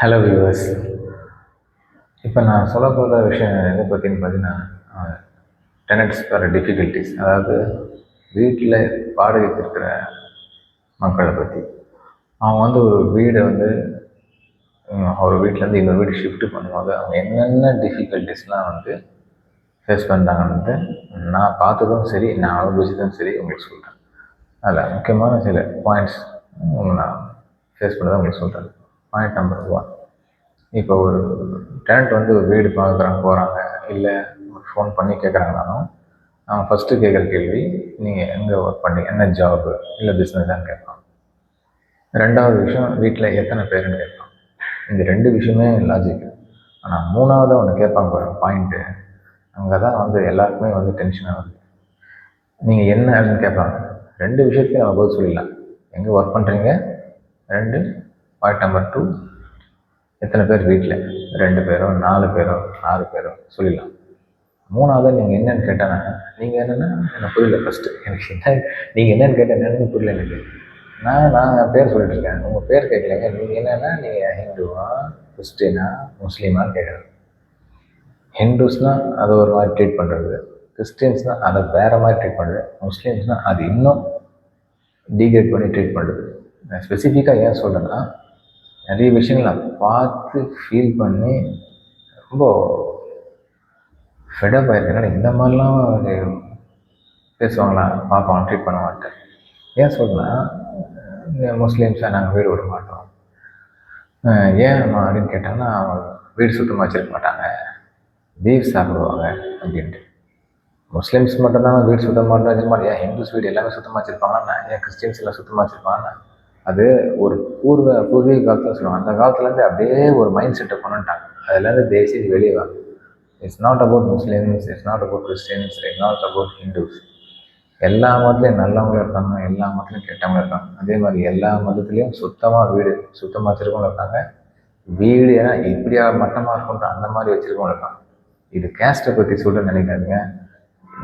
Hello viewers. இப்போ நான் சொல்ல போகிற விஷயம் எதை பற்றின்னு பார்த்தீங்கன்னா, டெனன்ட்ஸ் ஃபார் டிஃபிகல்ட்டிஸ், அதாவது வீட்டில் வாடகைக்கு இருக்கிற மக்களை பற்றி. அவங்க வந்து ஒரு வீடை வந்து ஒரு வீட்டிலேருந்து இன்னொரு வீடு ஷிஃப்ட் பண்ணும்போது அவங்க என்னென்ன டிஃபிகல்ட்டிஸ்லாம் வந்து ஃபேஸ் பண்ணுறாங்கன்னு நான் பார்த்ததும் சரி, நான் அனுபவிச்சதும் சரி உங்களுக்கு சொல்கிறேன். அதில் முக்கியமான சில பாயிண்ட்ஸ் நான் ஃபேஸ் பண்ணதை உங்களுக்கு சொல்கிறேன். Point number 1. இப்போ ஒரு டெனண்ட் வந்து ஒரு வீடு பார்க்குறாங்க போகிறாங்க, இல்லை ஒரு ஃபோன் பண்ணி கேட்குறாங்கனாலும் அவங்க ஃபஸ்ட்டு கேட்குற கேள்வி, நீங்கள் எங்கே ஒர்க் பண்ணீங்க, என்ன ஜாபு, இல்லை பிஸ்னஸான்னு கேட்பான். ரெண்டாவது விஷயம், வீட்டில் எத்தனை பேருன்னு கேட்பான். இந்த 2 விஷயமே லாஜிக். ஆனால் மூணாவதாக ஒன்று கேட்பாங்க பாருங்க, பாயிண்ட்டு. அங்கே தான் வந்து எல்லாருக்குமே வந்து டென்ஷன் ஆகுது. நீங்கள் என்ன அப்படின்னு கேட்பாங்க. 2 விஷயத்துக்கு நம்ம பதில் சொல்லிடலாம். எங்கே ஒர்க் பண்ணுறீங்க, 2. பாயிண்ட் நம்பர் 2, எத்தனை பேர் வீட்டில், 2 பேரோ 4 பேரோ 6 பேரோ சொல்லிடலாம். மூணாவது நீங்கள் என்னென்னு கேட்டானா, நீங்கள் என்னென்னா எனக்கு புரியல. ஃபஸ்ட்டு எனக்கு என்ன நீங்கள் என்னென்னு கேட்டால் என்னென்னு புரியல எனக்கு. நான் பேர் சொல்லிட்டு இருக்கேன், உங்கள் பேர் கேட்கலைங்க. நீங்கள் என்னென்னா நீங்கள் ஹிந்துவா, கிறிஸ்டினா, முஸ்லீமான்னு கேட்குறேன். ஹிந்துஸ்னால் அதை ஒரு மாதிரி ட்ரீட் பண்ணுறது, கிறிஸ்டின்ஸ்னால் அதை வேறு மாதிரி ட்ரீட் பண்ணுறது, முஸ்லீம்ஸ்னால் அது இன்னும் டீக்ரேட் பண்ணி ட்ரீட் பண்ணுறது. நான் ஸ்பெசிஃபிக்காக ஏன் சொல்கிறேன்னா, நிறைய விஷயங்கள் நான் பார்த்து ஃபீல் பண்ணி ரொம்ப ஃபெடப் ஆகிருக்கேன். இந்த மாதிரிலாம் பேசுவாங்களா, பார்ப்பாங்க, ட்ரீட் பண்ண மாட்டேன். ஏன் சொல்கிறேன்னா, முஸ்லீம்ஸை நாங்கள் வீடு விட மாட்டோம். ஏன் அப்படின்னு கேட்டாங்கன்னா, அவங்க வீடு சுத்தமாக வச்சுருக்க மாட்டாங்க, பீஃப் சாப்பிடுவாங்க அப்படின்ட்டு. முஸ்லீம்ஸ் மட்டும்தான் வீடு சுத்தமாக வச்சுருக்க மாட்டேன். ஏன் ஹிந்துஸ் வீடு எல்லாமே சுத்தமாக வச்சுருப்பாங்கன்னா, ஏன் கிறிஸ்டின்ஸ் எல்லாம் சுத்தமாக வச்சுருப்பாங்கன்னா, அது ஒரு பூர்வீக காலத்தில் சொல்லுவாங்க. அந்த காலத்துலேருந்து அப்படியே ஒரு மைண்ட் செட்டை கொண்டுட்டாங்க. அதுலேருந்து தேசிய வெளியே வாங்க. It's not about Muslims, it's not about Christians, it's not about Hindus. எல்லா மதத்துலேயும் நல்லவங்களும் இருக்காங்க, எல்லா மதத்துலையும் கெட்டவங்களும் இருக்காங்க. அதே மாதிரி எல்லா மதத்துலேயும் வீடு சுத்தமாக வச்சுருக்கவங்களும் இருக்காங்க. வீடு ஏன்னா இப்படியா மட்டமாக இருக்குன்ற அந்த மாதிரி வச்சுருக்கவங்களும் இருக்காங்க. இது கேஸ்ட்டை பற்றி சொல்ல நினைக்காதீங்க.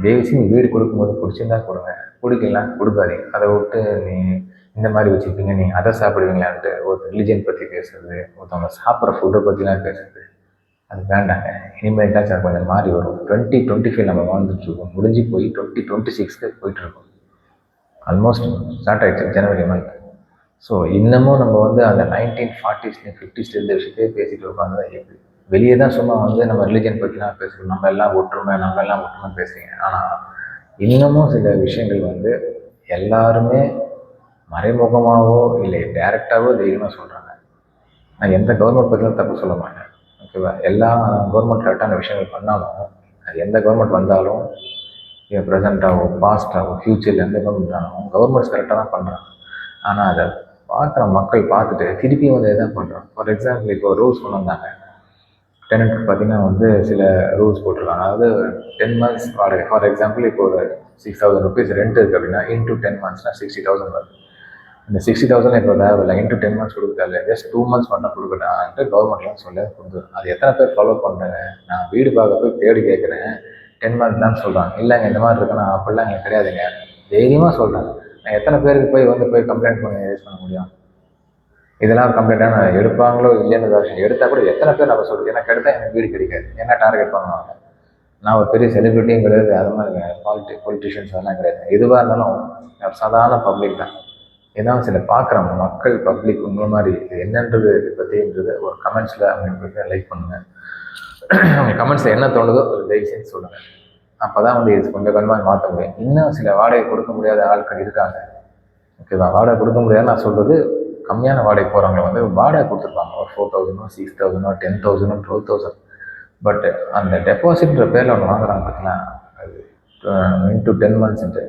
தேசியம் வீடு கொடுக்கும்போது பிடிச்சிருந்தா கொடுங்க, பிடிக்கலாம் கொடுக்காதீங்க. அதை விட்டு நீ இந்த மாதிரி வச்சுருப்பீங்க, நீங்கள் அதை சாப்பிடுவீங்களான்ட்டு ஒரு ரிலிஜன் பற்றி பேசுறது, ஒருத்தவங்க சாப்பிட்ற ஃபுட்டை பற்றிலாம் பேசுறது, அது வேண்டாங்க. இனிமேல் சார் கொஞ்சம் மாறி வரும். 2025 நம்ம வாழ்ந்துட்டுருக்கோம், முடிஞ்சு போய் 2026 போயிட்டுருக்கோம். ஆல்மோஸ்ட் ஸ்டார்ட் ஆகிடுச்சு ஜனவரி மந்த். ஸோ இன்னமும் நம்ம வந்து அந்த 1940s 50s இருந்த விஷயத்தையே பேசிகிட்டு உட்காந்து எப்படி வெளியே தான் சும்மா வந்து நம்ம ரிலிஜன் பற்றிலாம் பேசுகிறோம், நம்ம எல்லாம் ஒற்றுமை பேசுகிறீங்க. ஆனால் இன்னமும் சில விஷயங்கள் வந்து எல்லாருமே மறைமுகமாகவோ இல்லை டைரெக்டாகவோ தைரியமாக சொல்கிறாங்க. நான் எந்த கவர்மெண்ட் பற்றியும் தப்பு சொல்ல மாட்டேன், ஓகேவா. எல்லா கவர்மெண்ட் கரெக்டான விஷயங்கள் பண்ணாலும், அது எந்த கவர்மெண்ட் வந்தாலும், ப்ரெசண்ட்டாகவோ பாஸ்டாகவோ ஃப்யூச்சரில் எந்த கவர்மெண்ட் வந்தாலும் கவர்மெண்ட்ஸ் கரெக்டாக தான் பண்ணுறாங்க. ஆனால் அதை பார்க்குற மக்கள் பார்த்துட்டு திருப்பியும் வந்து எதாவது பண்ணுறோம். ஃபார் எக்ஸாம்பிள் இப்போ ரூல்ஸ் கொண்டு வந்தாங்க. டெனண்ட்டுக்கு பார்த்தீங்கன்னா வந்து சில ரூல்ஸ் போட்டிருக்காங்க. அதாவது 10 months வாடகை. ஃபார் எக்ஸாம்பிள் இப்போ ஒரு 6,000 rupees ரெண்ட் இருக்குது அப்படின்னா, இன்டூ 10 monthsனால் 60,000 வருது. இந்த 60,000 இப்போ தேவையில்லை, இன்டூ 10 months கொடுக்க தேவையில்லை, ஜஸ்ட் 2 months மட்டும் கொடுக்கட்டான்ட்டு கவர்மெண்ட்லாம் சொல்ல கொடுக்குது. அது எத்தனை பேர் ஃபாலோ பண்ணுறேங்க? நான் வீடு பார்க்க போய் தேடி கேட்குறேன், 10 months தான் சொல்கிறாங்க. இல்லைங்க இந்த மாதிரி இருக்குன்னா அப்படிலாம் எனக்கு கிடையாதுங்க, தைரியமாக சொல்கிறேன். நான் எத்தனை பேருக்கு போய் கம்ப்ளைண்ட் பண்ணி ரைஸ் பண்ண முடியும்? இதெல்லாம் கம்ப்ளைண்ட்டாக நான் எடுப்பாங்களோ இல்லைன்னு எடுத்தால் கூட எத்தனை பேர் நம்ம சொல்லுது, எனக்கு எடுத்தால் எனக்கு வீடு கிடைக்காது, என்ன டார்கெட் பண்ணுவாங்க. நான் ஒரு பெரிய செலிபிரிட்டியும் கிடையாது, அது மாதிரி பொலிட்டிஷியன்ஸ் அதெல்லாம் கிடையாது. எதுவாக இருந்தாலும் சாதாரண பப்ளிக் தான். ஏன்னா சில பார்க்குறவங்க மக்கள் பப்ளிக் உங்களை மாதிரி என்னன்றது பற்றின்றது ஒரு கமெண்ட்ஸில் அவங்களுக்கு லைக் பண்ணுங்கள். அவங்க கமெண்ட்ஸில் என்ன தோணுதோ ஒரு தயவுசெய்து சொல்லுங்கள். அப்போ தான் வந்து இது கொஞ்சம் கொஞ்சமாக மாற்ற முடியும். இன்னும் சில வாடகை கொடுக்க முடியாத ஆட்கள் இருக்காங்க, ஓகேவா. வாடகை கொடுக்க முடியாது நான் சொல்கிறது, கம்மியான வாடகை போகிறவங்க வந்து வாடகை கொடுத்துருப்பாங்க, ஒரு 4,000 6,000 10,000 12,000. பட் அந்த டெபாசிட்ன்ற பேரில் ஒன்று வாங்குறாங்க பார்த்தீங்கன்னா, அது இன்டூ 10 monthsன்ட்டு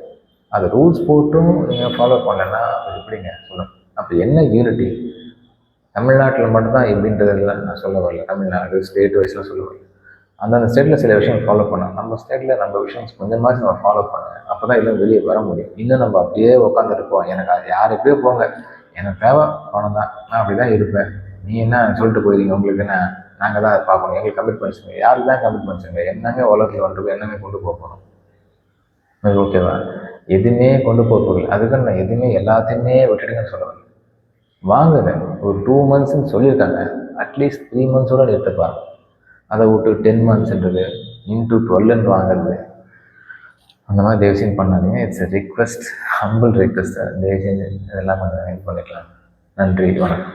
அது ரூல்ஸ் போட்டும் நீங்கள் ஃபாலோ பண்ணலைன்னா அது எப்படிங்க சொல்லுங்கள்? அப்போ என்ன யூனிட்டி? தமிழ்நாட்டில் மட்டும்தான் எப்படின்றதில்ல நான் சொல்ல வரல, தமிழ்நாடு ஸ்டேட் வைஸ்லாம் சொல்ல வரல. அந்தந்த ஸ்டேட்டில் சில விஷயம் ஃபாலோ பண்ணலாம், நம்ம ஸ்டேட்டில் நம்ம விஷயம் கொஞ்சமாச்சும் நம்ம ஃபாலோ பண்ணுங்கள். அப்போ தான் எல்லாம் வெளியே வர முடியும். இன்னும் நம்ம அப்படியே உட்காந்துருப்போம், எனக்கு அது யாருக்கே போங்க, எனக்கு தேவை பணம் தான், நான் அப்படி தான் இருப்பேன், நீ என்ன சொல்லிட்டு போயிருங்க, உங்களுக்கு என்ன, நாங்கள் தான் அதை பார்க்கணும், எங்களுக்கு கமிட்மெண்ட்ஸுங்க. யாருக்கு தான் கமிட்மெண்ட்ஸுங்க? என்னங்க உலகத்தில் வந்துட்டு என்னங்க கொண்டு போக போகிறோம்? ஓகேவா. எதுவுமே கொண்டு போக போகல, அதுக்கு நான் எதுவுமே எல்லாத்தையுமே விட்டுடுங்கன்னு சொல்லுவேன். வாங்குங்க, ஒரு 2 monthsன்னு சொல்லியிருக்காங்க, அட்லீஸ்ட் 3 monthஸோட நிறுத்தப்பா. அதை விட்டு 10 monthsன்றது இன்ட்டு 12 வாங்குறது, அந்த மாதிரி தயவுசெய்து பண்ணாதீங்க. It's a request, humble request. தயவுசெய்து இதெல்லாம் கொஞ்சம் ஹெல்ப் பண்ணிக்கலாம். நன்றி, வணக்கம்.